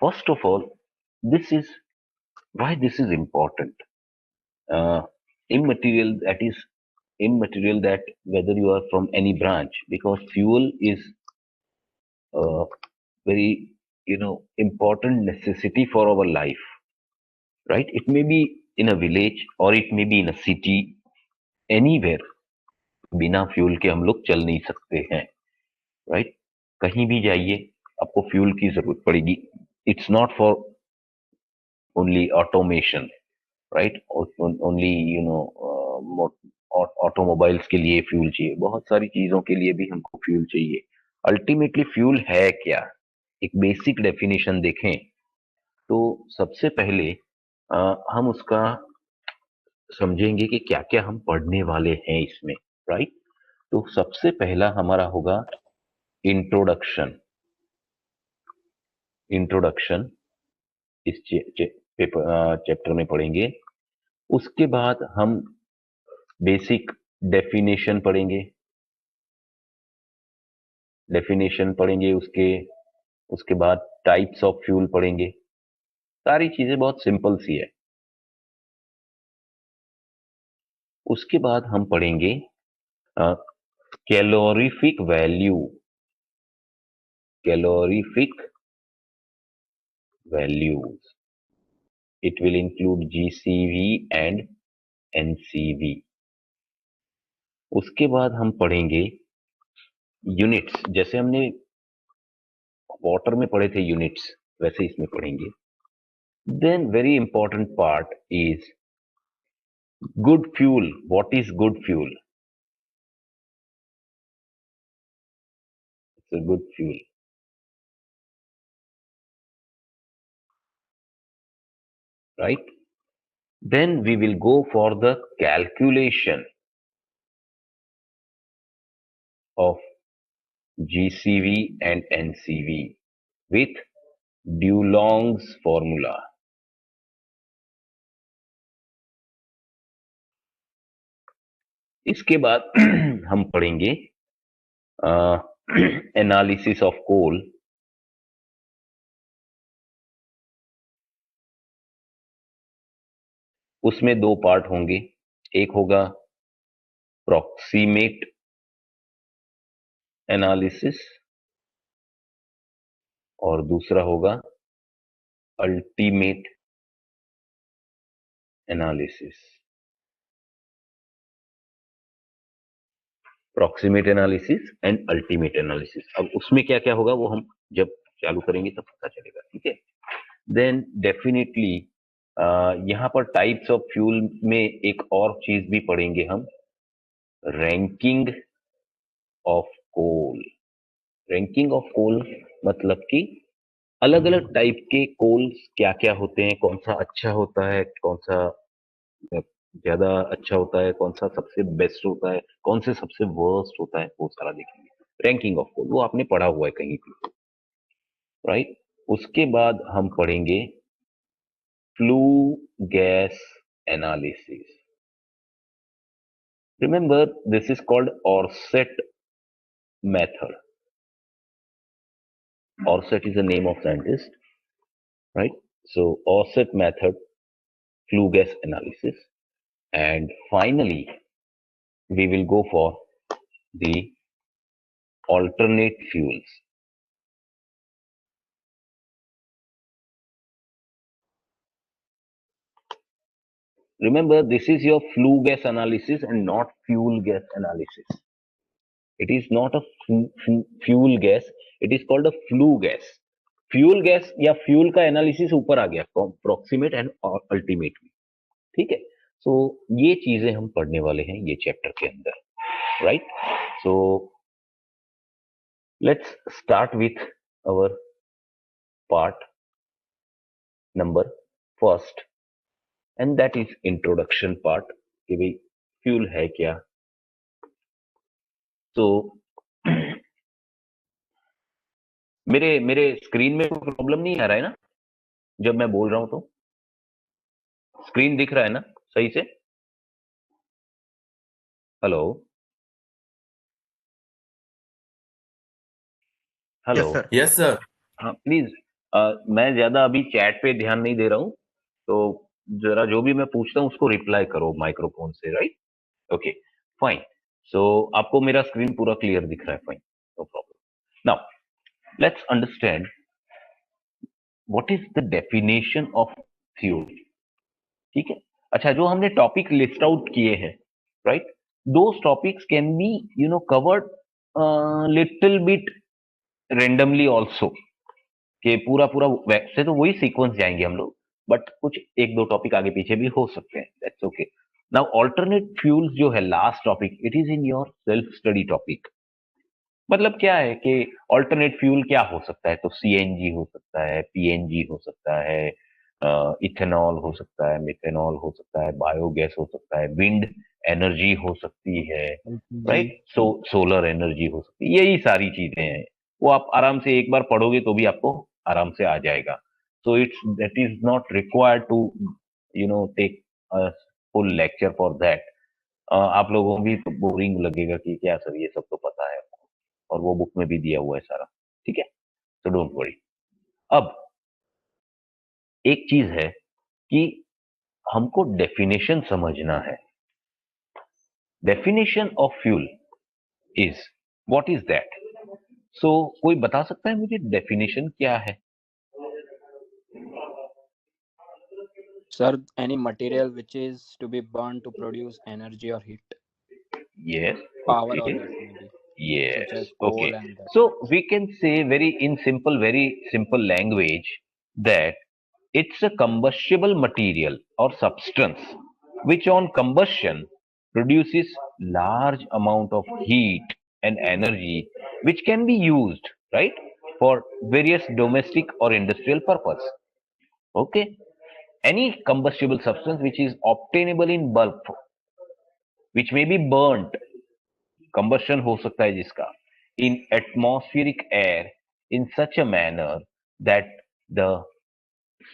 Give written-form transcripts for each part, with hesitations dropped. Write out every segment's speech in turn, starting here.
First of all, this is why this is important. Uh, immaterial, that is immaterial, that whether you are from any branch, because fuel is a very important necessity for our life, right? It may be in a village or it may be in a city, anywhere. बिना fuel के हम लोग चल नहीं सकते हैं, right? कहीं भी जाइए, आपको फ्यूल की जरूरत पड़ेगी. It's not for only automation, right? Only automobiles के लिए फ्यूल चाहिए, बहुत सारी चीजों के लिए भी हमको फ्यूल चाहिए. अल्टीमेटली फ्यूल है क्या? एक बेसिक डेफिनेशन देखें तो सबसे पहले हम उसका समझेंगे कि क्या क्या हम पढ़ने वाले हैं इसमें, राइट? तो सबसे पहला हमारा होगा इंट्रोडक्शन. इंट्रोडक्शन इस पेपर चैप्टर में पढ़ेंगे. उसके बाद हम बेसिक डेफिनेशन पढ़ेंगे. डेफिनेशन पढ़ेंगे, उसके उसके बाद टाइप्स ऑफ फ्यूल पढ़ेंगे. सारी चीजें बहुत सिंपल सी है. उसके बाद हम पढ़ेंगे calorific value. Calorific values, it will include GCV and NCV. उसके बाद हम पढ़ेंगे यूनिट्स. जैसे हमने वाटर में पढ़े थे यूनिट्स, वैसे इसमें पढ़ेंगे. Then very important part is good fuel. What is good fuel? It's a good fuel, right? Then we will go for the calculation of GCV and NCV with Dulong's formula. इसके बाद हम पढ़ेंगे analysis of coal. उसमें दो part होंगे. एक होगा proximate analysis और दूसरा होगा ultimate analysis. Proximate analysis and ultimate analysis. अब उसमें क्या क्या होगा वो हम जब चालू करेंगे तब पता चलेगा, ठीक है? देन डेफिनेटली यहाँ पर टाइप्स ऑफ फ्यूल में एक और चीज भी पढ़ेंगे हम, ranking of coal. Ranking of coal मतलब कि अलग अलग टाइप के कोल्स क्या क्या होते हैं, कौन सा अच्छा होता है, कौन सा ज्यादा अच्छा होता है, कौन सा सबसे बेस्ट होता है, कौन से सबसे वर्स्ट होता है, वो सारा देखेंगे. रैंकिंग ऑफ कोल वो आपने पढ़ा हुआ है कहीं भी, राइट? उसके बाद हम पढ़ेंगे flue gas analysis. Remember, this is called Orsett method. Orsett is the name of scientist, right? So Orsett method, flue gas analysis, and finally we will go for the alternate fuels. Remember, this is your flue gas analysis and not fuel gas analysis. It is not a fuel gas, it is called a flue gas. Fuel gas या fuel का analysis ऊपर आ गया, proximate and ultimate में, ठीक है? सो ये चीजें हम पढ़ने वाले हैं ये चैप्टर के अंदर, right? So let's start with our part number first, and that is introduction part, कि भाई फ्यूल है क्या. तो मेरे मेरे स्क्रीन में कोई प्रॉब्लम नहीं आ रहा है ना जब मैं बोल रहा हूं? तो स्क्रीन दिख रहा है ना सही से? Hello? Hello? Yes sir. Yes sir. हाँ प्लीज मैं ज्यादा अभी चैट पे ध्यान नहीं दे रहा हूँ, तो जरा जो भी मैं पूछता हूँ उसको रिप्लाई करो माइक्रोफोन से, राइट? Okay, fine. सो आपको मेरा स्क्रीन पूरा क्लियर दिख रहा है, fine, no problem. Now let's understand what is the definition of fuel. ठीक है, अच्छा, जो हमने टॉपिक लिस्ट आउट किए हैं, right, those topics can be covered little bit randomly also, कि पूरा पूरा वैसे तो वही सीक्वेंस जाएंगे हम लोग, बट कुछ एक दो टॉपिक आगे पीछे भी हो सकते हैं, that's okay. Now alternate fuels जो है last topic, it is in your self study topic. मतलब क्या है कि ऑल्टरनेट फ्यूल क्या हो सकता है, तो सीएनजी हो सकता है, पीएनजी हो सकता है, इथेनॉल हो सकता है, मिथेनॉल हो सकता है, बायोगैस हो सकता है, विंड एनर्जी हो सकती है, एलपीजी। राइट, सोलर एनर्जी हो सकती है, यही सारी चीजें हैं। वो आप आराम से एक बार पढ़ोगे तो भी आपको आराम से आ जाएगा। So it's that is not required to take full lecture for that. आप लोगों को भी बोरिंग लगेगा कि क्या सर ये सब तो पता है, और वो बुक में भी दिया हुआ है सारा, ठीक है, तो डोंट वरी। अब एक चीज है कि हमको डेफिनेशन समझना है। Definition of fuel is, what is that? So कोई बता सकता है मुझे डेफिनेशन क्या है? Sir, any material which is to be burned to produce energy or heat, Yes, power or okay. heat maybe, such Yes, as okay. coal and that. So we can say very simple language that it's a combustible material or substance which on combustion produces large amount of heat and energy which can be used, right, for various domestic or industrial purpose. Okay. Any combustible substance which is obtainable in bulk, which may be burnt, combustion हो सकता है जिसका, in atmospheric air in such a manner that the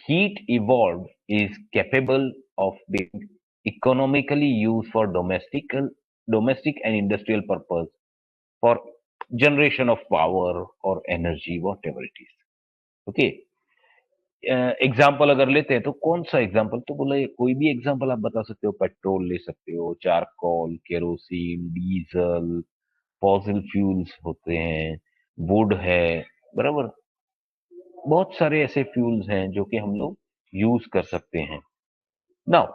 heat evolved is capable of being economically used for domestic and industrial purpose, for generation of power or energy, whatever it is. Okay. Example अगर लेते हैं तो कौन सा example, तो बोले कोई भी एग्जाम्पल आप बता सकते हो, पेट्रोल ले सकते हो, charcoal, kerosene, diesel, fossil fuels होते हैं, वुड है, बराबर, बहुत सारे ऐसे फ्यूल्स हैं जो कि हम लोग यूज कर सकते हैं। नाउ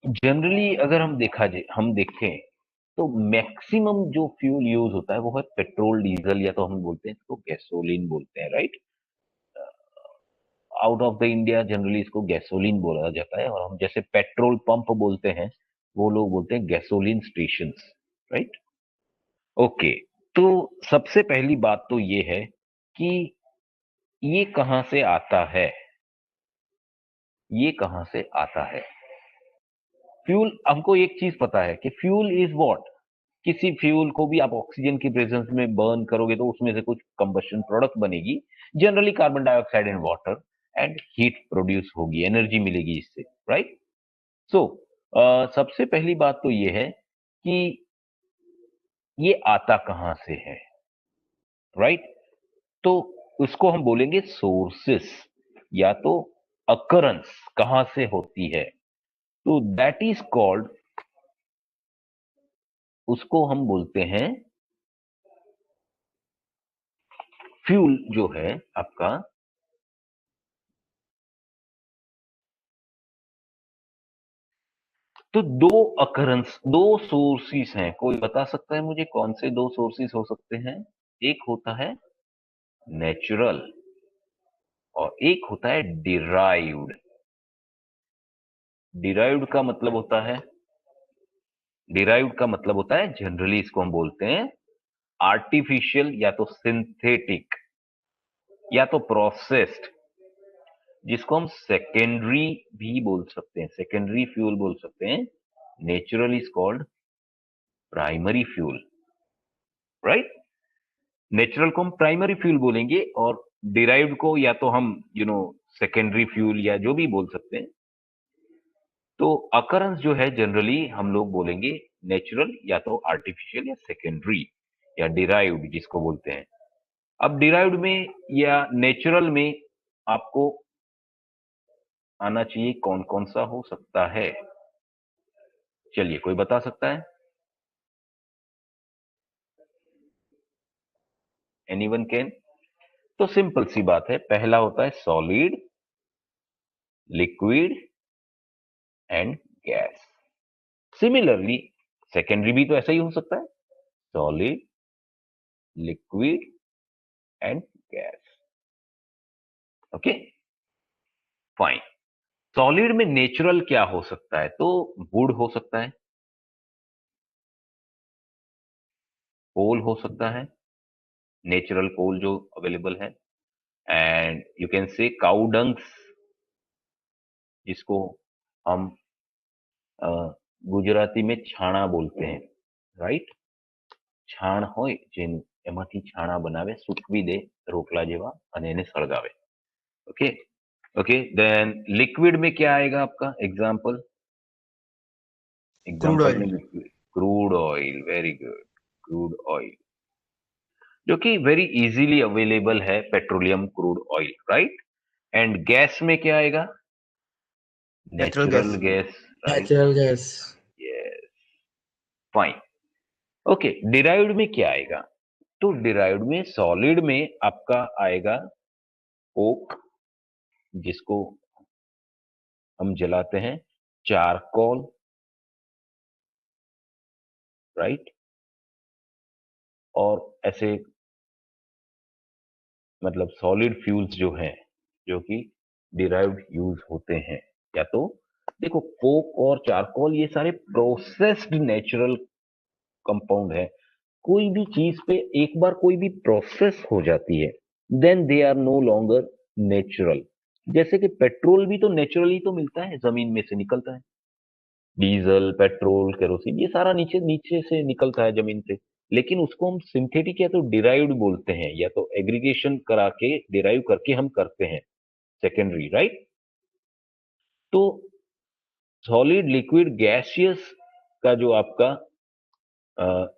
जनरली अगर हम देखें तो मैक्सिमम जो फ्यूल यूज होता है वो है पेट्रोल, डीजल, या तो हम बोलते हैं तो गैसोलीन बोलते हैं, right? Out of the India generally इसको गैसोलीन बोला जाता है, और हम जैसे पेट्रोल पंप बोलते हैं, वो लोग बोलते हैं गैसोलीन स्टेशन, राइट? ओके, तो सबसे पहली बात तो ये है कि ये कहां से आता है, ये कहां से आता है फ्यूल। हमको एक चीज पता है कि फ्यूल इज व्हाट, किसी फ्यूल को भी आप ऑक्सीजन की प्रेजेंस में बर्न करोगे तो उसमें से कुछ कंबशन प्रोडक्ट बनेगी, generally carbon dioxide and water, and heat produce होगी, एनर्जी मिलेगी इससे, राइट? सो सबसे पहली बात तो ये है कि ये आता कहां से है, राइट? तो उसको हम बोलेंगे सोर्सेस, या तो अकरेंस कहां से होती है, तो दैट इज कॉल्ड, उसको हम बोलते हैं फ्यूल जो है आपका। तो दो अकरेंस, दो सोर्सेस हैं, कोई बता सकता है मुझे कौन से दो सोर्सेस हो सकते हैं? एक होता है नेचुरल, और एक होता है डिराइव्ड। डिराइव्ड का मतलब होता है, डिराइव्ड का मतलब होता है जनरली इसको हम बोलते हैं आर्टिफिशियल, या तो सिंथेटिक, या तो प्रोसेस्ड, जिसको हम सेकेंडरी भी बोल सकते हैं, सेकेंडरी फ्यूल बोल सकते हैं। Natural is called primary fuel, right? Natural को हम प्राइमरी फ्यूल बोलेंगे, और डिराइव्ड को या तो हम सेकेंडरी फ्यूल या जो भी बोल सकते हैं। तो अकरेंस जो है जनरली हम लोग बोलेंगे नेचुरल, या तो आर्टिफिशियल, या सेकेंडरी, या डिराइव्ड जिसको बोलते हैं। अब डिराइव्ड में या नेचुरल में आपको आना चाहिए कौन कौन सा हो सकता है, चलिए कोई बता सकता है? Anyone can? तो सिंपल सी बात है, पहला होता है solid, liquid and gas. Similarly secondary भी तो ऐसा ही हो सकता है, solid, liquid and gas. Okay fine. Solid में नेचुरल क्या हो सकता है? तो वुड हो सकता है, कोल हो सकता है, नेचुरल कोल जो अवेलेबल है, and you can say cow dungs, जिसको हम गुजराती में छाणा बोलते हैं, राइट? છાણ હોય જેનું એમાંથી છાણા બનાવે, સૂકવી દે રોટલા જેવા અને એને સળગાવે। ओके ओके देन लिक्विड में क्या आएगा आपका एग्जाम्पल? Crude example oil. में liquid, crude oil, very good, crude oil, जो कि वेरी इजीली अवेलेबल है, petroleum crude oil, right? And gas में क्या आएगा? Natural natural gas. Gas, right? Natural gas. Yes fine. Okay derived में क्या आएगा? तो डिराइव्ड में सॉलिड में आपका आएगा कोक, जिसको हम जलाते हैं, चारकोल, राइट? और ऐसे मतलब सॉलिड फ्यूल्स जो हैं, जो कि डिराइव्ड यूज होते हैं, या तो देखो कोक और चारकोल ये सारे प्रोसेस्ड नेचुरल कंपाउंड है। कोई भी चीज पे एक बार कोई भी प्रोसेस हो जाती है, then they are no longer natural. जैसे कि पेट्रोल भी तो नेचुरली तो मिलता है, जमीन में से निकलता है, डीजल, पेट्रोल, केरोसिन, ये सारा नीचे नीचे से निकलता है जमीन से, लेकिन उसको हम सिंथेटिक या तो डिराइव्ड बोलते हैं, या तो एग्रीगेशन करा के डिराइव करके हम करते हैं, सेकेंडरी, राइट? तो सॉलिड, लिक्विड, गैसियस का जो आपका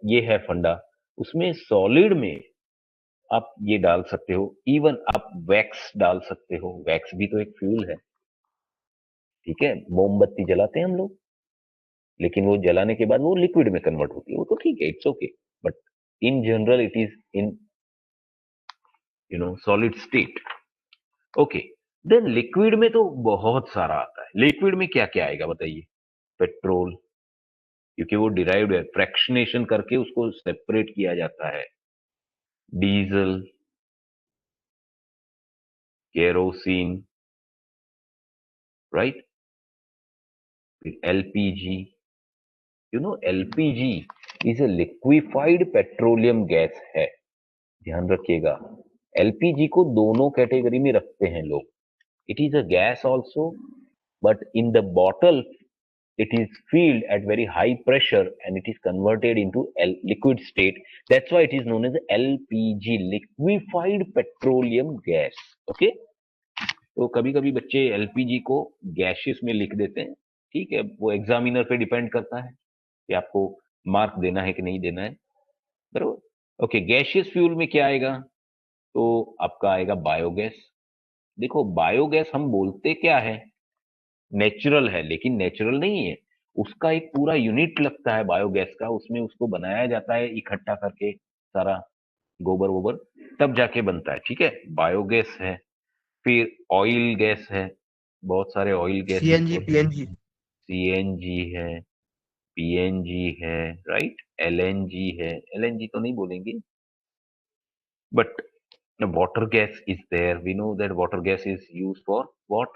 ये है फंडा, उसमें सॉलिड में आप ये डाल सकते हो, इवन आप वैक्स डाल सकते हो, वैक्स भी तो एक फ्यूल है, ठीक है? मोमबत्ती जलाते हैं हम लोग, लेकिन वो जलाने के बाद वो लिक्विड में कन्वर्ट होती है, वो तो ठीक है, it's okay, but in general it is in solid state. Okay then liquid में तो बहुत सारा आता है। लिक्विड में क्या क्या आएगा बताइए? पेट्रोल, क्योंकि वो डिराइव्ड है, फ्रैक्शनेशन करके उसको सेपरेट किया जाता है। Diesel, kerosene, right? LPG, LPG is a liquefied petroleum gas है, ध्यान रखिएगा। एलपीजी को दोनों कैटेगरी में रखते हैं लोग, it is a gas also, but in the bottle it is filled at very high pressure and it is converted into liquid state. That's why it is known as LPG, liquefied petroleum gas. Okay, तो कभी कभी बच्चे LPG को gases में लिख देते हैं, ठीक है, वो एग्जामिनर पे डिपेंड करता है कि आपको मार्क देना है कि नहीं देना है, बरोबर? ओके गैसियस फ्यूल में क्या आएगा? तो आपका आएगा बायोगैस। देखो बायोगैस हम बोलते क्या है, नेचुरल है, लेकिन नेचुरल नहीं है, उसका एक पूरा यूनिट लगता है बायोगैस का, उसमें उसको बनाया जाता है इकट्ठा करके सारा गोबर वोबर, तब जाके बनता है, ठीक है? बायोगैस है। फिर ऑयल गैस है, बहुत सारे ऑयल गैसेस सीएनजी, होते हैं, पीएनजी। सीएनजी है, पीएनजी है, राइट? एलएनजी है, एलएनजी तो नहीं बोलेंगे, but water gas is there, we know that water gas is use for what?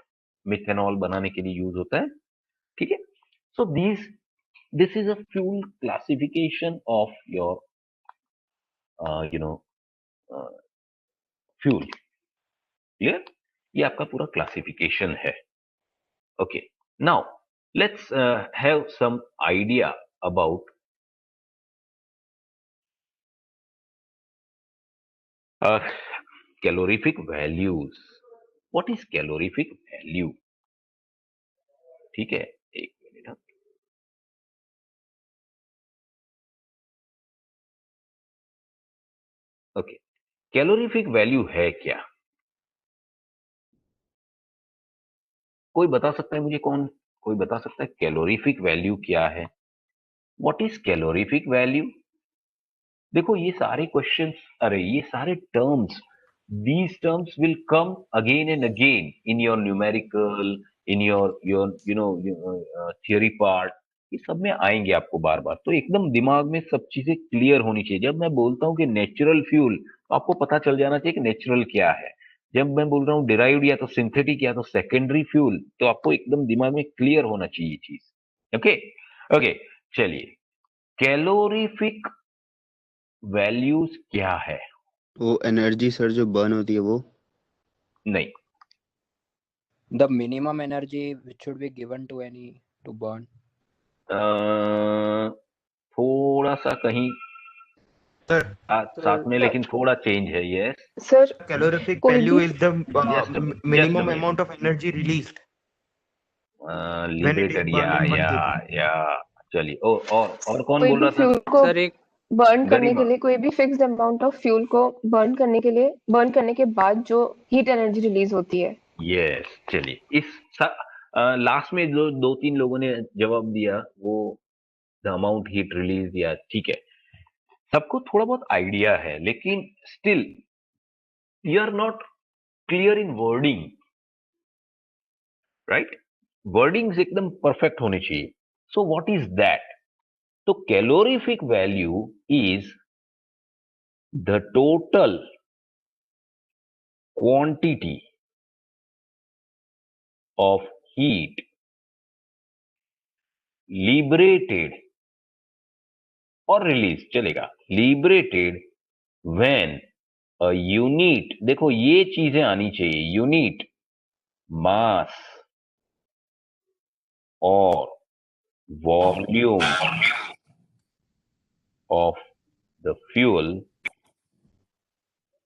Methanol बनाने के लिए यूज होता है, ठीक है? So this is a fuel classification of your uh, you know uh, fuel, clear? ये आपका पूरा क्लासिफिकेशन है। Okay now let's have some idea about calorific values. What is calorific value? ठीक है, एक मिनट। ओके कैलोरीफिक वैल्यू है क्या? कोई बता सकता है मुझे? कोई बता सकता है कैलोरीफिक वैल्यू क्या है? What is calorific value? देखो ये सारे क्वेश्चंस, अरे ये सारे terms, these terms will come again and again in your numerical, in your theory part. ये सब में आएंगे आपको बार बार, तो एकदम दिमाग में सब चीजें क्लियर होनी चाहिए। जब मैं बोलता हूँ कि नेचुरल फ्यूल, तो आपको पता चल जाना चाहिए कि नेचुरल क्या है। जब मैं बोल रहा हूँ डिराइव्ड या तो सिंथेटिक या तो सेकेंडरी फ्यूल, तो आपको एकदम दिमाग में क्लियर होना चाहिए चीज। ओके ओके, चलिए कैलोरीफिक वैल्यूज क्या है? वो एनर्जी सर जो बर्न होती है वो। नहीं, The minimum energy which should be given to any to burn. थोड़ा सा कहीं सर साथ में, लेकिन थोड़ा चेंज है। यस, सर कैलोरीफिक कोई वैल्यू भी is the Just a minute, just a minimum minute. Amount of energy released when it is liberated, burn in 1 kg। या चलिए। और कौन कोई बोल भी रहा था? फ्यूल को सर एक बर्न करने गरिमा। के लिए, कोई भी फिक्स्ड अमाउंट ऑफ फ्यूल को बर्न करने के लिए, बर्न करने के बाद जो हीट एनर्जी रिलीज होती है। यस, चलिए इस लास्ट में जो दो तीन लोगों ने जवाब दिया, वो द अमाउंट हीट रिलीज दिया, ठीक है। सबको थोड़ा बहुत आइडिया है, लेकिन still you are not clear in wording, right? Wordings एकदम परफेक्ट होनी चाहिए। So what is that? तो calorific value is the total quantity of heat liberated और रिलीज, चलेगा, liberated when a unit, देखो ये चीजें आनी चाहिए, यूनिट मास और volume of the fuel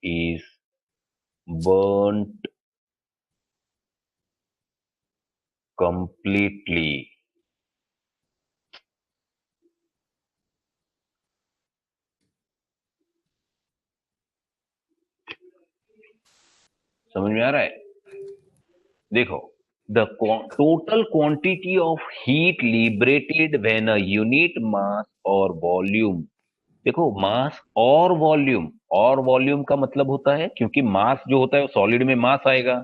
is burnt completely. समझ में आ रहा है? देखो, the total quantity of heat liberated when a unit mass और वॉल्यूम, देखो मास और वॉल्यूम का मतलब होता है, क्योंकि मास जो होता है वो सॉलिड में मास आएगा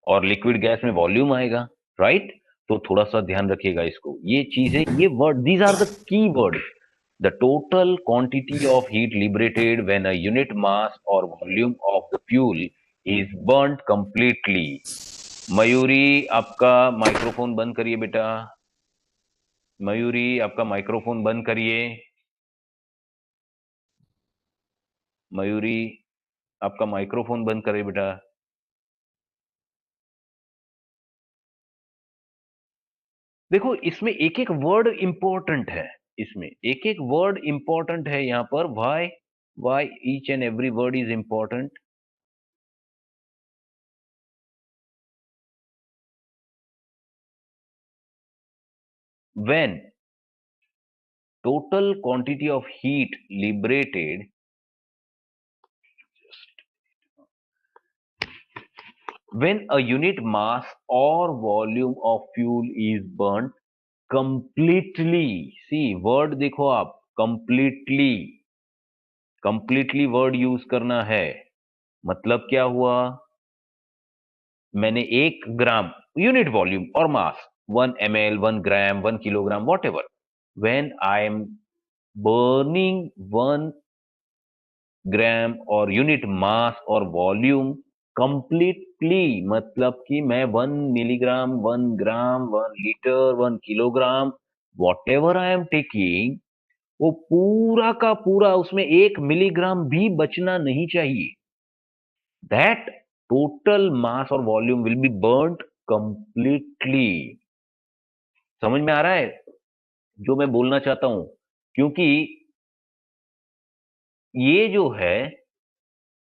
और लिक्विड गैस में वॉल्यूम आएगा, राइट? तो थोड़ा सा ध्यान रखिएगा इसको, ये चीजें, ये word, these are the key word. The total quantity of heat liberated when a unit mass और volume of the fuel is burned completely. Mayuri, आपका माइक्रोफोन बंद करिए बेटा। मयूरी, आपका माइक्रोफोन बंद करिए। मयूरी, आपका माइक्रोफोन बंद करिए बेटा। देखो इसमें एक एक वर्ड इंपॉर्टेंट है, इसमें एक एक वर्ड इंपॉर्टेंट है यहाँ पर। Why each and every word is important? when total quantity of heat liberated, when a unit mass or volume of fuel is burnt completely, see word देखो आप, completely वर्ड यूज करना है। मतलब क्या हुआ? मैंने 1 ग्राम, यूनिट वॉल्यूम और मास, 1 ml, 1 gram, 1 kilogram, what ever, when I am burning 1 ग्राम और यूनिट मास और वॉल्यूम कंप्लीटली, मतलब कि मैं 1 milligram, 1 gram, 1 litre, 1 kilogram, what ever I am taking, वो पूरा का पूरा, उसमें 1 मिलीग्राम भी बचना नहीं चाहिए। दैट टोटल मास और volume will be burned completely. समझ में आ रहा है जो मैं बोलना चाहता हूं? क्योंकि ये जो है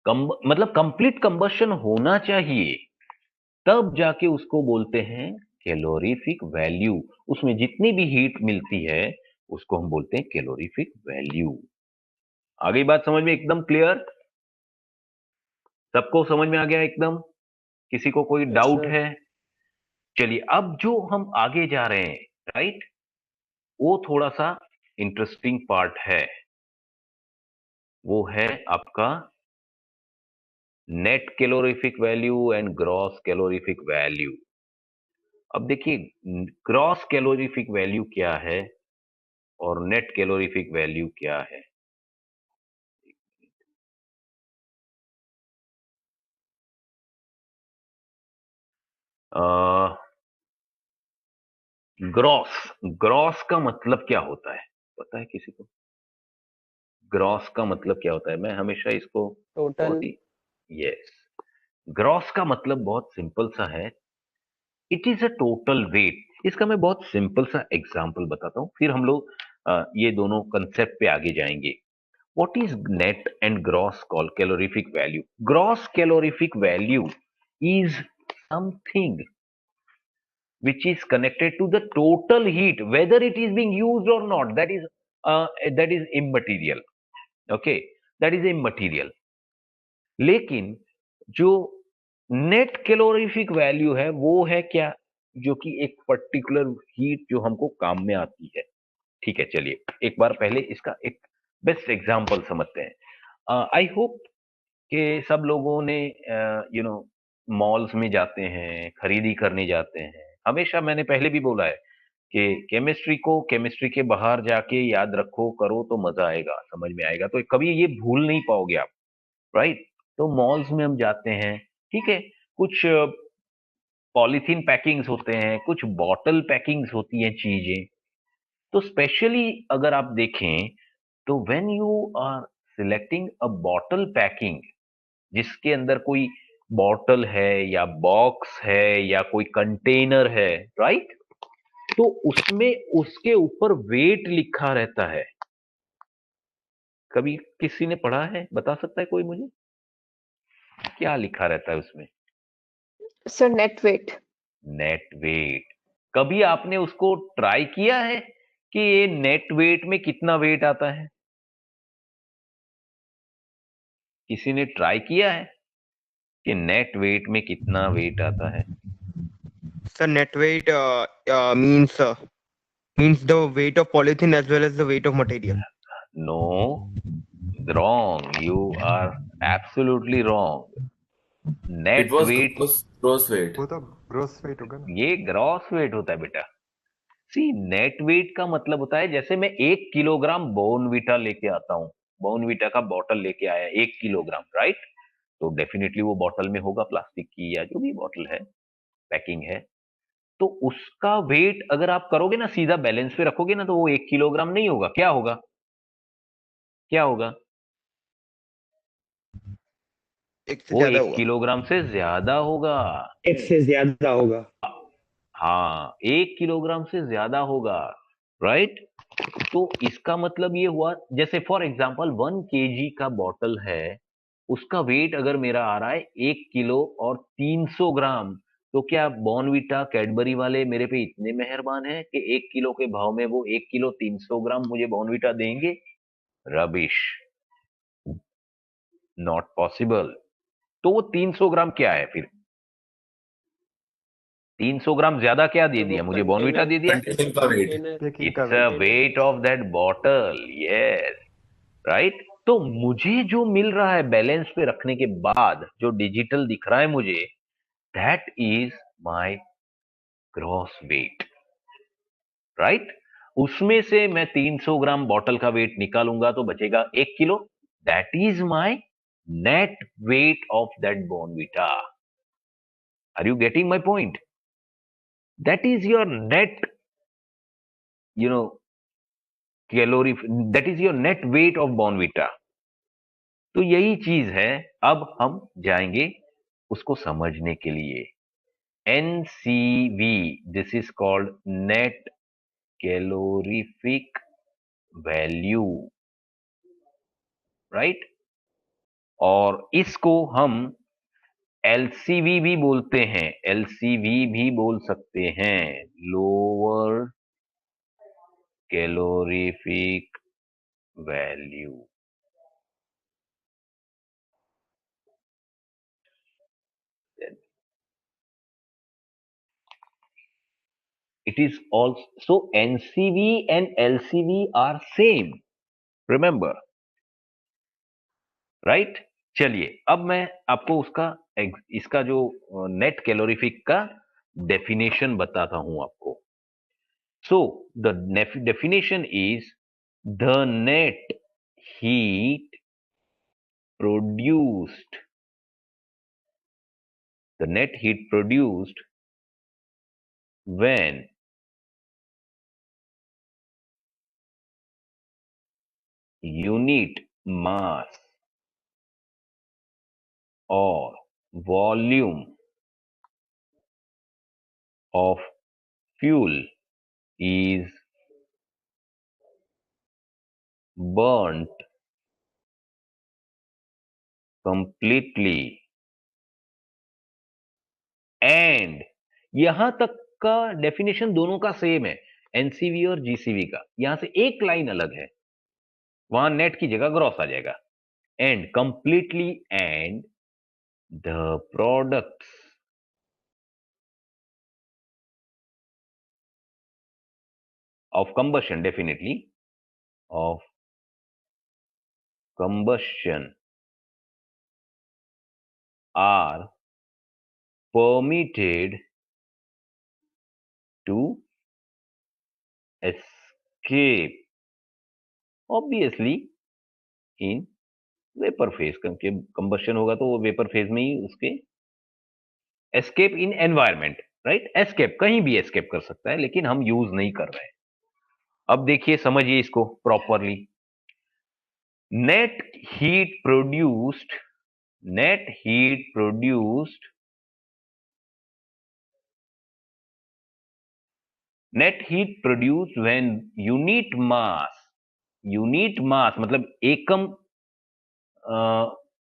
मतलब कंप्लीट कंबशन होना चाहिए, तब जाके उसको बोलते हैं कैलोरीफिक वैल्यू। उसमें जितनी भी हीट मिलती है उसको हम बोलते हैं कैलोरीफिक वैल्यू। आ गई बात समझ में? एकदम क्लियर? सबको समझ में आ गया एकदम? किसी को कोई डाउट sir. है? चलिए, अब जो हम आगे जा रहे हैं, राइट, वो थोड़ा सा इंटरेस्टिंग पार्ट है। वो है आपका net calorific value and gross calorific value. अब देखिए, ग्रॉस कैलोरीफिक वैल्यू क्या है और नेट कैलोरीफिक वैल्यू क्या है। ग्रॉस ग्रॉस का मतलब क्या होता है, पता है किसी को? ग्रॉस का मतलब क्या होता है? मैं हमेशा इसको Total. बहुत ही, यस, ग्रॉस का मतलब बहुत सिंपल सा है। It is a total weight. इसका मैं बहुत सिंपल सा एग्जांपल बताता हूं, फिर हम लोग ये दोनों कंसेप्ट पे आगे जाएंगे। What is net and gross calorific value? Gross calorific value is something which is connected to the total heat, whether it is being used or not. That is immaterial. Okay, that is immaterial. लेकिन जो net calorific value है वो है क्या? जो कि एक particular heat जो हमको काम में आती है। ठीक है, चलिए एक बार पहले इसका एक बेस्ट एग्जांपल समझते हैं। आई होप कि सब लोगों ने मॉल्स में जाते हैं, खरीदी करने जाते हैं। हमेशा मैंने पहले भी बोला है कि केमिस्ट्री को केमिस्ट्री के बाहर जाके याद रखो, करो तो मजा आएगा, समझ में आएगा, तो कभी ये भूल नहीं पाओगे आप, राइट? तो मॉल्स में हम जाते हैं, ठीक है, कुछ पॉलीथीन पैकिंग्स होते हैं, कुछ बॉटल पैकिंग्स होती हैं चीजें। तो स्पेशली अगर आप देखें तो when you are selecting a bottle packing, जिसके अंदर कोई बॉटल है या बॉक्स है या कोई कंटेनर है, राइट, तो उसमें उसके ऊपर वेट लिखा रहता है। कभी किसी ने पढ़ा है? बता सकता है कोई मुझे, क्या लिखा रहता है उसमें? Sir net weight. Net weight. कभी आपने उसको ट्राई किया है कि ये नेट वेट में कितना वेट आता है? किसी ने ट्राई किया है कि नेट वेट में कितना वेट आता है? Sir, net weight means the weight of polythene as well as the weight of material. No, wrong. You are absolutely wrong. It net was weight, gross weight. वो तो gross wait होगा ना। ये gross weight होता है बेटा। सी, net wait का मतलब होता है, जैसे मैं 1 किलोग्राम बोर्नवीटा लेके आता हूं, बोर्नवीटा का बॉटल लेके आया 1 किलोग्राम, राइट, तो डेफिनेटली वो बॉटल में होगा, प्लास्टिक की या जो भी बॉटल है, पैकिंग है, तो उसका वेट अगर आप करोगे ना, सीधा बैलेंस पे रखोगे ना, तो वो 1 किलोग्राम नहीं होगा। क्या होगा? क्या होगा? एक से वो ज्यादा एक होगा। किलोग्राम से ज्यादा होगा। एक से ज्यादा होगा। हाँ, 1 किलोग्राम से ज्यादा होगा, राइट। तो इसका मतलब ये हुआ, जैसे फॉर एग्जांपल 1 केजी का बॉटल है, उसका वेट अगर मेरा आ रहा है 1 किलो और 300 ग्राम, तो क्या बॉर्नविटा कैडबरी वाले मेरे पे इतने मेहरबान हैं कि 1 किलो के भाव में वो 1 किलो 300 ग्राम मुझे बॉर्नविटा देंगे? Rubbish, not possible. तो वो 300 ग्राम क्या है फिर? 300 ग्राम ज्यादा क्या दे Sir, वो दिया मुझे? Bournvita container. दे दिया? Container का weight. Container. पैकिंग का it's a weight. Weight of that bottle, yes, right. तो मुझे जो मिल रहा है बैलेंस पे रखने के बाद, जो डिजिटल दिख रहा है मुझे, that is my gross weight, right. उसमें से मैं 300 ग्राम बॉटल का वेट निकालूंगा तो बचेगा 1 kilo. That is my net weight of that Bournvita. Are you getting my point? That is your net, you know, calorie, that is your net weight of Bournvita. तो यही चीज है। अब हम जाएंगे उसको समझने के लिए। NCV, this is called net calorific value, right. और इसको हम LCV भी बोलते हैं, LCV भी बोल सकते हैं, lower calorific value. it is also NCV and LCV are same, remember, right? चलिए अब मैं आपको इसका जो नेट कैलोरीफिक का डेफिनेशन बताता हूं आपको. So the definition is the net heat produced, the net heat produced when unit mass or volume of fuel is burnt completely, and यहां तक का डेफिनेशन दोनों का सेम है, एनसीवी और जीसीवी का. यहां से एक लाइन अलग है, वहां नेट की जगह ग्रॉस आ जाएगा. And completely, and the products of combustion, definitely of combustion, are permitted to escape, obviously in vapor phase, क्योंकि combustion होगा तो वो vapor phase में ही उसके escape in environment, right? escape कहीं भी escape कर सकता है, लेकिन हम यूज नहीं कर रहे हैं. अब देखिए, समझिए इसको properly. net heat produced when unit mass मतलब एकम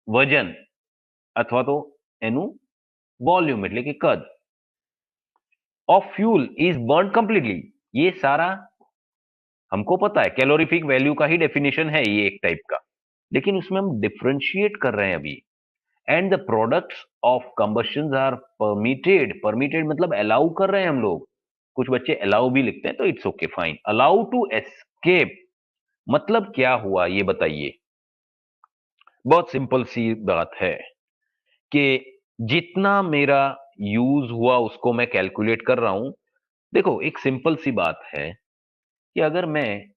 વજન અથવા તો એનું વોલ્યુમ એટલે કે કદ of fuel is burned completely. ये सारा हमको पता है, कैलोरीफिक वैल्यू का ही डेफिनेशन है ये एक टाइप का, लेकिन उसमें हम डिफरेंशिएट कर रहे हैं अभी. And the products of combustion are permitted मतलब अलाउ कर रहे हैं हम लोग. कुछ बच्चे अलाउ भी लिखते हैं, तो it's okay, fine. Allow to escape मतलब क्या हुआ ये बताइए. बहुत सिंपल सी बात है कि जितना मेरा यूज हुआ उसको मैं कैलकुलेट कर रहा हूं. देखो, एक सिंपल सी बात है कि अगर मैं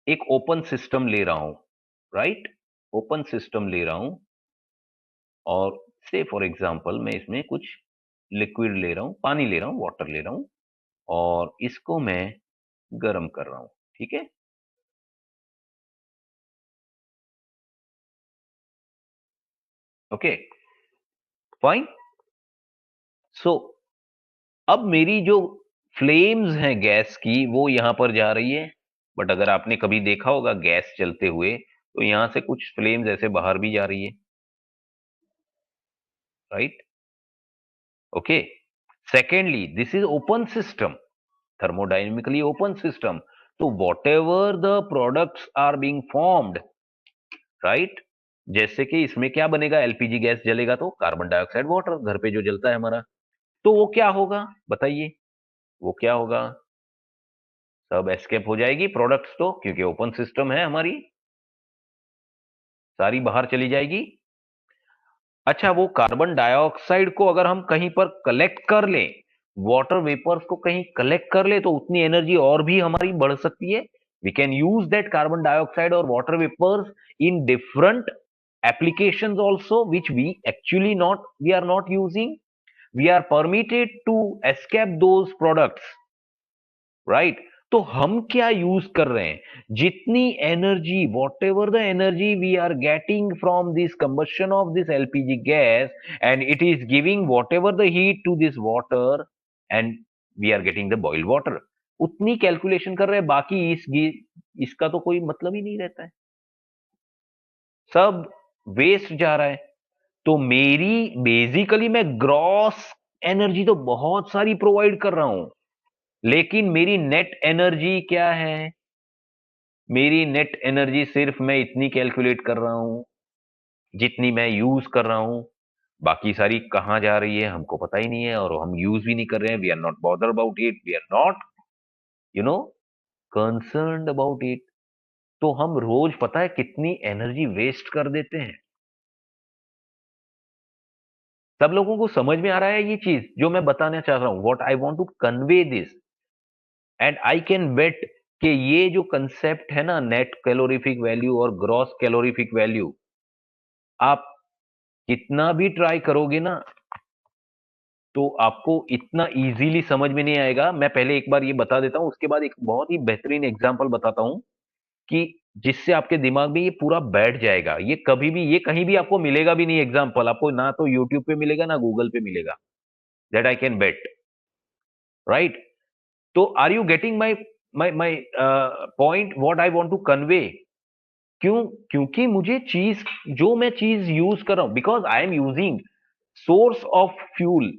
एक ओपन सिस्टम ले रहा हूं, राइट, ओपन सिस्टम ले रहा हूं, और से फॉर एग्जांपल मैं इसमें कुछ लिक्विड ले रहा हूं, पानी ले रहा हूं, वाटर ले रहा हूं, और इसको मैं गर्म कर रहा हूं, ठीक है. Okay, fine. सो अब मेरी जो फ्लेम्स हैं गैस की वो यहां पर जा रही है, बट अगर आपने कभी देखा होगा गैस चलते हुए तो यहां से कुछ फ्लेम्स ऐसे बाहर भी जा रही है, right. Okay. Secondly, this is open system, thermodynamically open system. So whatever the products are being formed, right? जैसे कि इसमें क्या बनेगा, एलपीजी गैस जलेगा तो कार्बन डाइऑक्साइड, वाटर, घर पे जो जलता है हमारा, तो वो क्या होगा बताइए, वो क्या होगा, सब एस्केप हो जाएगी प्रोडक्ट्स, तो क्योंकि ओपन सिस्टम है हमारी, सारी बाहर चली जाएगी. अच्छा, वो कार्बन डाइऑक्साइड को अगर हम कहीं पर कलेक्ट कर लें, वाटर वेपर्स को कहीं कलेक्ट कर ले, तो उतनी एनर्जी और भी हमारी बढ़ सकती है. We can use that carbon dioxide और water vapours in different applications also, which we are not using. We are permitted to escape those products, right? तो हम क्या यूज कर रहे हैं, जितनी energy, whatever the energy we are getting from this combustion of this LPG gas, and it is giving whatever the heat to this water, and we are getting the boiled water, उतनी calculation कर रहे हैं. बाकी इसका तो कोई मतलब ही नहीं रहता है, सब वेस्ट जा रहा है. तो मेरी बेसिकली मैं ग्रॉस एनर्जी तो बहुत सारी प्रोवाइड कर रहा हूं, लेकिन मेरी नेट एनर्जी क्या है, मेरी नेट एनर्जी सिर्फ मैं इतनी कैलकुलेट कर रहा हूं जितनी मैं यूज कर रहा हूं. बाकी सारी कहाँ जा रही है हमको पता ही नहीं है, और हम यूज भी नहीं कर रहे हैं. We are not bother about it, we are not you know concerned about it. तो हम रोज पता है कितनी एनर्जी वेस्ट कर देते हैं. सब लोगों को समझ में आ रहा है ये चीज जो मैं बताना चाह रहा हूं? What I want to convey this, and I can bet कि ये जो कंसेप्ट है ना, नेट कैलोरीफिक वैल्यू और ग्रॉस कैलोरीफिक वैल्यू, आप कितना भी ट्राई करोगे ना तो आपको इतना इजीली समझ में नहीं आएगा. मैं पहले एक बार ये बता देता हूं, उसके बाद एक बहुत ही बेहतरीन एग्जांपल बताता हूं कि जिससे आपके दिमाग में ये पूरा बैठ जाएगा. ये कभी भी, ये कहीं भी आपको मिलेगा भी नहीं एग्जांपल, आपको ना तो यूट्यूब पे मिलेगा ना गूगल पे मिलेगा. That I can bet, right? तो are you getting my my my point, what I want to convey? क्यों? क्योंकि मुझे चीज, जो मैं चीज यूज कर रहा हूं, because I am using source of fuel,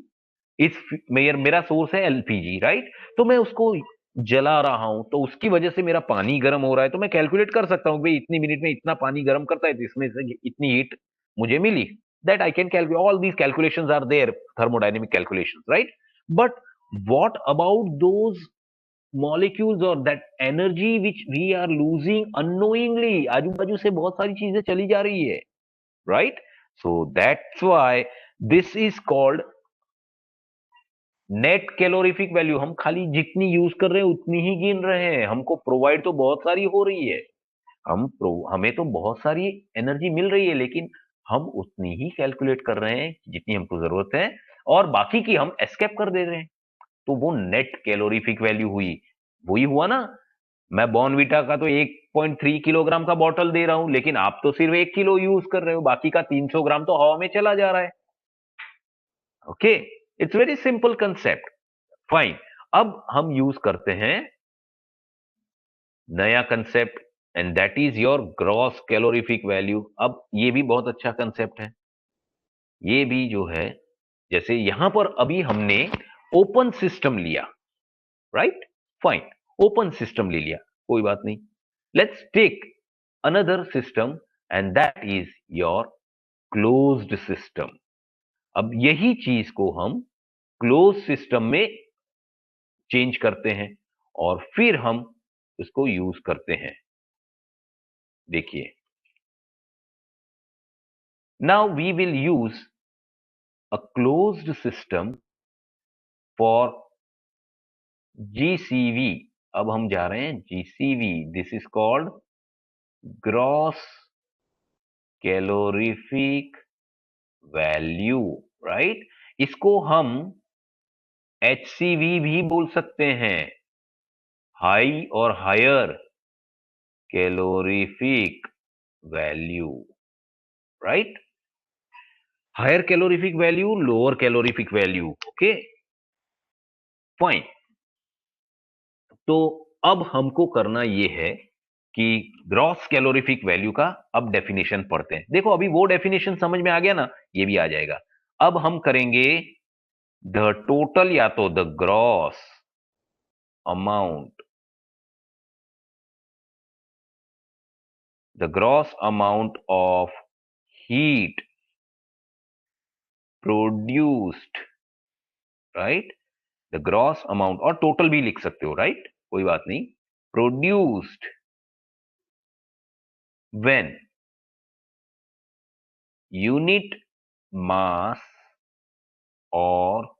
इस मेरा सोर्स है एलपीजी, राइट? तो मैं उसको जला रहा हूं, तो उसकी वजह से मेरा पानी गर्म हो रहा है. तो मैं कैलकुलेट कर सकता हूं भाई इतनी मिनट में इतना पानी गर्म करता है, तो इसमें से इतनी हीट मुझे मिली. That I can calculate, all these calculations are there, thermodynamic calculations, right? But what about those molecules or that energy which we are losing unknowingly? आजू बाजू से बहुत सारी चीजें चली जा रही है, right? So that's why this is called net calorific value. हम खाली जितनी यूज कर रहे हैं उतनी ही गिन रहे हैं. हमको प्रोवाइड तो बहुत सारी हो रही है, हमें तो बहुत सारी एनर्जी मिल रही है, लेकिन हम उतनी ही कैलकुलेट कर रहे हैं जितनी हमको जरूरत है, और बाकी की हम एस्केप कर दे रहे हैं. तो वो नेट कैलोरीफिक वैल्यू हुई. वही हुआ ना, मैं बॉर्नविटा का तो 1.3 किलोग्राम का बॉटल दे रहा हूं, लेकिन आप तो सिर्फ 1 किलो यूज कर रहे हो, बाकी का 300 ग्राम तो हवा में चला जा रहा है. Okay, it's very simple concept. Fine. अब हम यूज करते हैं नया concept, and that is your gross calorific value. अब ये भी बहुत अच्छा कंसेप्ट है. ये भी जो है, जैसे यहां पर अभी हमने ओपन सिस्टम लिया, राइट? फाइन, ओपन सिस्टम ले लिया, कोई बात नहीं. Let's take another system, and that is your closed system. अब यही चीज को हम क्लोज सिस्टम में चेंज करते हैं, और फिर हम इसको यूज करते हैं. देखिए, now we will use a closed system for GCV. अब हम जा रहे हैं GCV. This is called gross calorific value, right? इसको हम HCV भी बोल सकते हैं, हाई और higher calorific value, right? Higher calorific value, lower calorific value. Okay, fine. तो अब हमको करना यह है कि ग्रॉस कैलोरीफिक वैल्यू का अब डेफिनेशन पढ़ते हैं. देखो, अभी वो डेफिनेशन समझ में आ गया ना, ये भी आ जाएगा. अब हम करेंगे द टोटल, या तो the gross amount of heat produced, right? The gross amount, और टोटल भी लिख सकते हो, राइट? कोई बात नहीं. प्रोड्यूस्ड व्हेन यूनिट मास और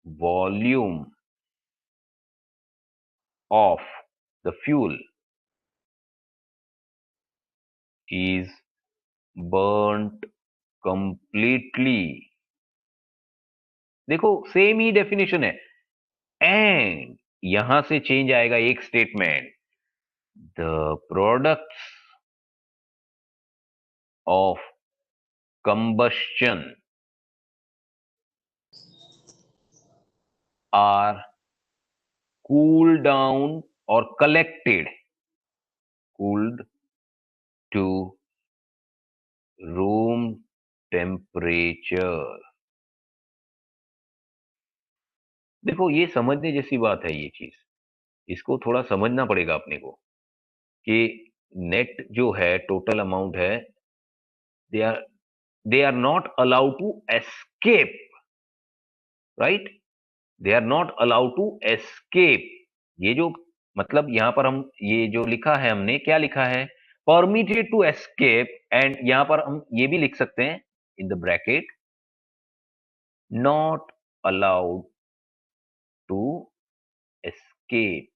volume of the fuel is burnt completely. देखो, सेम ही डेफिनेशन है, एंड यहां से चेंज आएगा एक statement, the products of combustion are cooled down or cooled to room temperature. देखो, ये समझने जैसी बात है ये चीज. इसको थोड़ा समझना पड़ेगा अपने को कि नेट जो है, टोटल अमाउंट है, they are they are not allowed to escape, right? They are not allowed to escape. ये जो मतलब यहां पर हम ये जो लिखा है हमने क्या लिखा है, permitted to escape, एंड यहां पर हम ये भी लिख सकते हैं in the bracket not allowed to escape.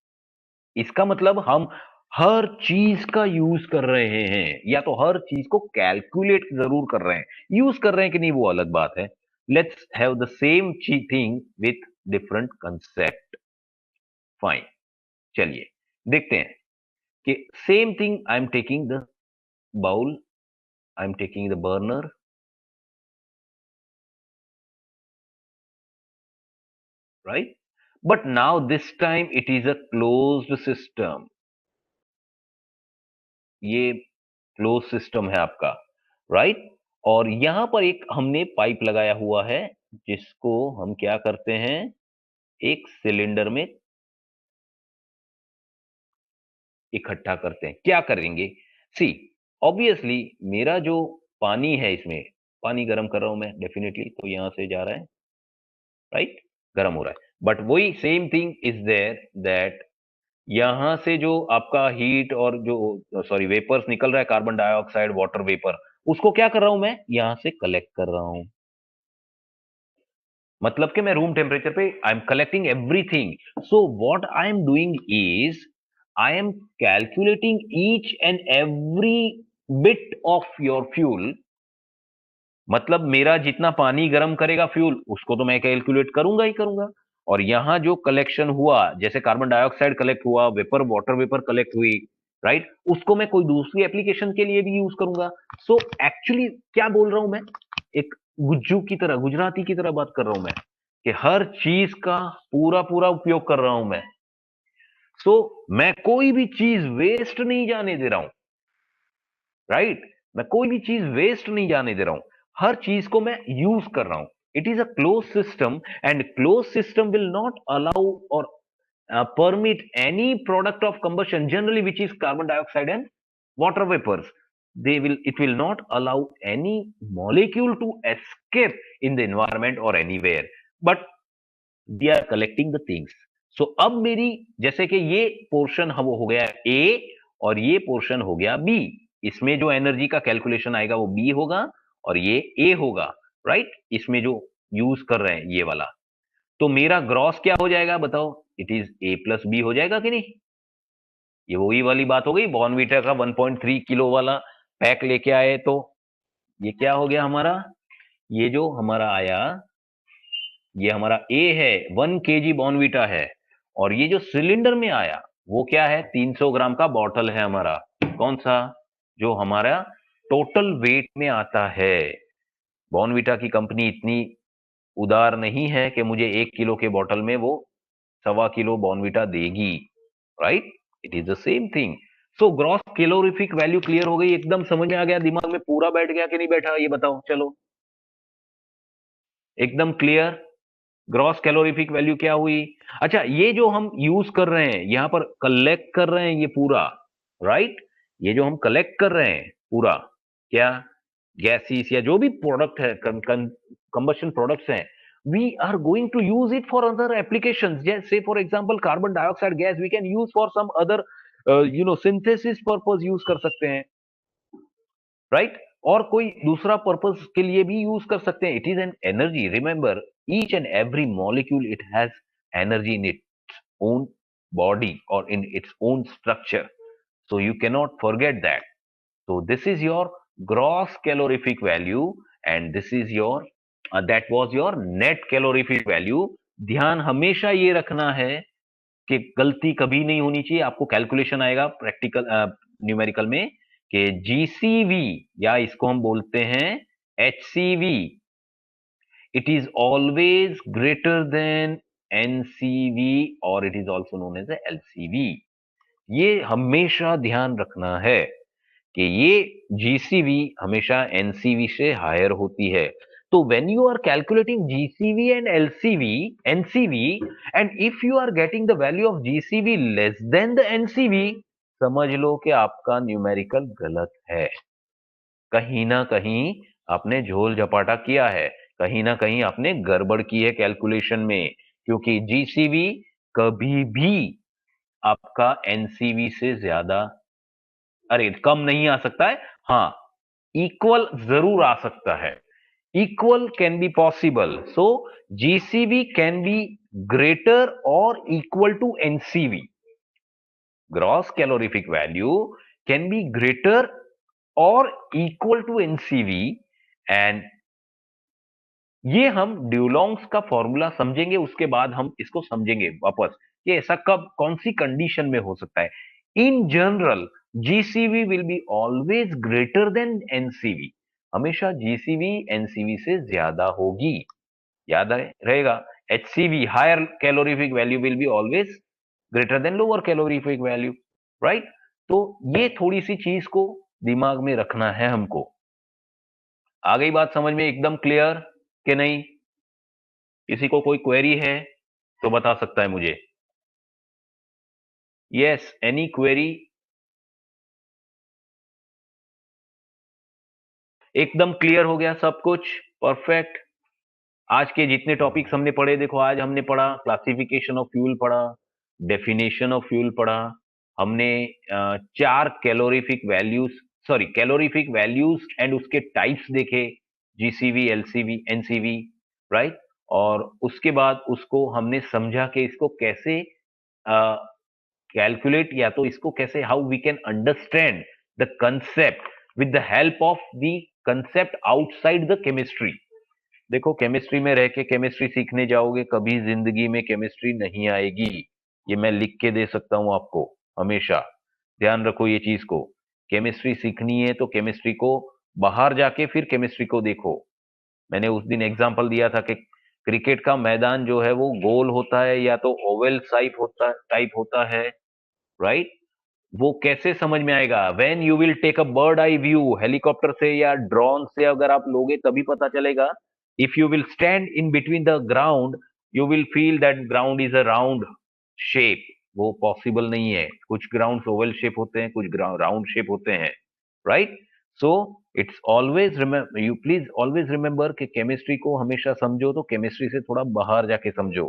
इसका मतलब हम हर चीज का यूज कर रहे हैं, या तो हर चीज को कैलकुलेट जरूर कर रहे हैं, यूज कर रहे हैं कि नहीं वो अलग बात है. Let's have the same thing with different concept. Fine, चलिए देखते हैं कि same thing. I am taking the bowl, I am taking the burner, right? But now this time it is a closed system. ये close system है आपका, right? और यहां पर एक हमने पाइप लगाया हुआ है जिसको हम क्या करते हैं, एक सिलेंडर में इकट्ठा करते हैं. क्या करेंगे, सी ऑब्वियसली मेरा जो पानी है, इसमें पानी गर्म कर रहा हूं मैं डेफिनेटली, तो यहां से जा रहा है, राइट? गर्म हो रहा है. बट वही same thing is there that यहां से जो आपका हीट और जो सॉरी वेपर्स निकल रहा है, कार्बन डाइऑक्साइड, वाटर वेपर, उसको क्या कर रहा हूं मैं, यहां से कलेक्ट कर रहा हूं. मतलब कि मैं रूम टेम्परेचर पे I am collecting everything. So what I am doing is I am calculating each and every bit of your fuel. मतलब मेरा जितना पानी गर्म करेगा फ्यूल, उसको तो मैं कैलकुलेट करूंगा ही करूंगा. और यहां जो कलेक्शन हुआ, जैसे कार्बन डाइऑक्साइड कलेक्ट हुआ, वेपर, वाटर वेपर कलेक्ट हुई, राइट, उसको मैं कोई दूसरी एप्लीकेशन के लिए भी यूज करूंगा. सो एक्चुअली क्या बोल रहा हूं मैं, एक गुज्जू की तरह, गुजराती की तरह बात कर रहा हूं मैं, कि हर चीज का पूरा पूरा उपयोग कर रहा हूं मैं. सो मैं कोई भी चीज वेस्ट नहीं जाने दे रहा हूं, राइट? मैं कोई भी चीज वेस्ट नहीं जाने दे रहा हूं, हर चीज को मैं यूज कर रहा हूं. It is a close system, and close system will not allow और permit any product of combustion generally which is carbon dioxide and water vapors. It will not allow any molecule to escape in the environment or anywhere, but they are collecting the things. So अब मेरी, जैसे कि ये portion हम हो गया A और ये पोर्शन हो गया B, इसमें जो एनर्जी का कैलकुलेशन आएगा वो B होगा और ये A होगा, राइट? इसमें जो यूज कर रहे हैं ये वाला, तो मेरा ग्रॉस क्या हो जाएगा बताओ, it is A plus B हो जाएगा कि नहीं? ये वही वाली बात हो गई, बॉर्नवीटा का 1.3 किलो वाला पैक लेके आए, तो ये क्या हो गया हमारा, ये जो हमारा आया, ये हमारा A है, 1 kg बॉर्नवीटा है, और ये जो सिलेंडर में आया वो क्या है, 300 ग्राम का बॉटल है हमारा. कौन सा, जो हमारा टोटल वेट में आता है. बॉर्नवीटा की कंपनी इतनी उदार नहीं है कि मुझे 1 किलो के बॉटल में वो 1.25 किलो बॉर्नवीटा देगी, right? It is the same thing. So gross calorific value clear हो गई, एकदम समझ में आ गया, दिमाग में पूरा बैठ गया कि नहीं बैठा, ये बताओ. चलो एकदम क्लियर, ग्रॉस कैलोरीफिक वैल्यू क्या हुई. अच्छा, ये जो हम यूज कर रहे हैं, यहां पर कलेक्ट कर रहे हैं ये पूरा, राइट? ये जो हम कलेक्ट कर रहे हैं पूरा, क्या गैसेस या जो भी प्रोडक्ट है, कंबशन प्रोडक्ट्स हैं, we are going to use it for other applications. Just say for example carbon dioxide gas we can use for some other synthesis purpose use कर सकते हैं, right? और कोई दूसरा पर्पस के लिए भी यूज कर सकते हैं. It is an energy, remember, each and every molecule it has energy in its own body और in its own structure, so you cannot forget that. So this is your gross calorific value and this is your that was your net calorific value. ध्यान हमेशा ये रखना है कि गलती कभी नहीं होनी चाहिए. आपको कैलकुलेशन आएगा प्रैक्टिकल न्यूमेरिकल में कि जीसीवी या इसको हम बोलते हैं HCV, it is always greater than NCV और it is also known as LCV. ये हमेशा ध्यान रखना है कि ये जीसीवी हमेशा एनसीवी से हायर होती है. तो when you are calculating GCV and LCV, NCV, and if you are getting the value of GCV less than the NCV, समझ लो कि आपका न्यूमेरिकल गलत है, कहीं ना कहीं आपने झोल झपाटा किया है, कहीं ना कहीं आपने गड़बड़ की है कैलकुलेशन में, क्योंकि जीसीवी कभी भी आपका एनसीवी से ज्यादा, अरे कम नहीं आ सकता है, हाँ इक्वल जरूर आ सकता है, equal can be possible. So GCV can be greater or equal to NCV. Gross calorific value can be greater or equal to NCV, and ये हम ड्यूलोंग्स का फॉर्मूला समझेंगे, उसके बाद हम इसको समझेंगे वापस कि ऐसा कब कौन सी कंडीशन में हो सकता है। In general GCV will be always greater than NCV, हमेशा जीसीवी एनसीवी से ज्यादा होगी, याद रहेगा। HCV higher calorific value will be always greater than lower calorific value, right. तो ये थोड़ी सी चीज को दिमाग में रखना है हमको। आ गई बात समझ में, एकदम क्लियर कि नहीं? किसी को कोई क्वेरी है तो बता सकता है मुझे। Yes, any query? एकदम क्लियर हो गया सब कुछ, परफेक्ट। आज के जितने टॉपिक्स हमने पढ़े, देखो आज हमने पढ़ा क्लासिफिकेशन ऑफ फ्यूल पढ़ा, डेफिनेशन ऑफ फ्यूल पढ़ा, हमने 4 calorific values, sorry calorific values and उसके टाइप्स देखे, जीसीवी, एलसीवी, एनसीवी, राइट। और उसके बाद उसको हमने समझा कि इसको कैसे कैलकुलेट, या तो इसको कैसे, how we can understand the concept with the help of the concept outside the chemistry. देखो केमिस्ट्री में रह के केमिस्ट्री सीखने जाओगे, कभी जिंदगी में केमिस्ट्री नहीं आएगी, ये मैं लिख के दे सकता हूं आपको, हमेशा ध्यान रखो ये चीज को। केमिस्ट्री सीखनी है तो केमिस्ट्री को बाहर जाके फिर केमिस्ट्री को देखो। मैंने उस दिन एग्जांपल दिया था कि क्रिकेट का मैदान जो है वो गोल होता है या तो ओवल टाइप होता है, राइट। वो कैसे समझ में आएगा? When you will take a bird eye view, helicopter से या ड्रोन से अगर आप लोगे तभी पता चलेगा। If you will stand in between the ground, you will feel that ground is a round shape, वो पॉसिबल नहीं है। कुछ ग्राउंड ओवल शेप होते हैं, कुछ ग्राउंड राउंड शेप होते हैं, right. So it's always you please always remember कि केमिस्ट्री को हमेशा समझो तो केमिस्ट्री से थोड़ा बाहर जाके समझो।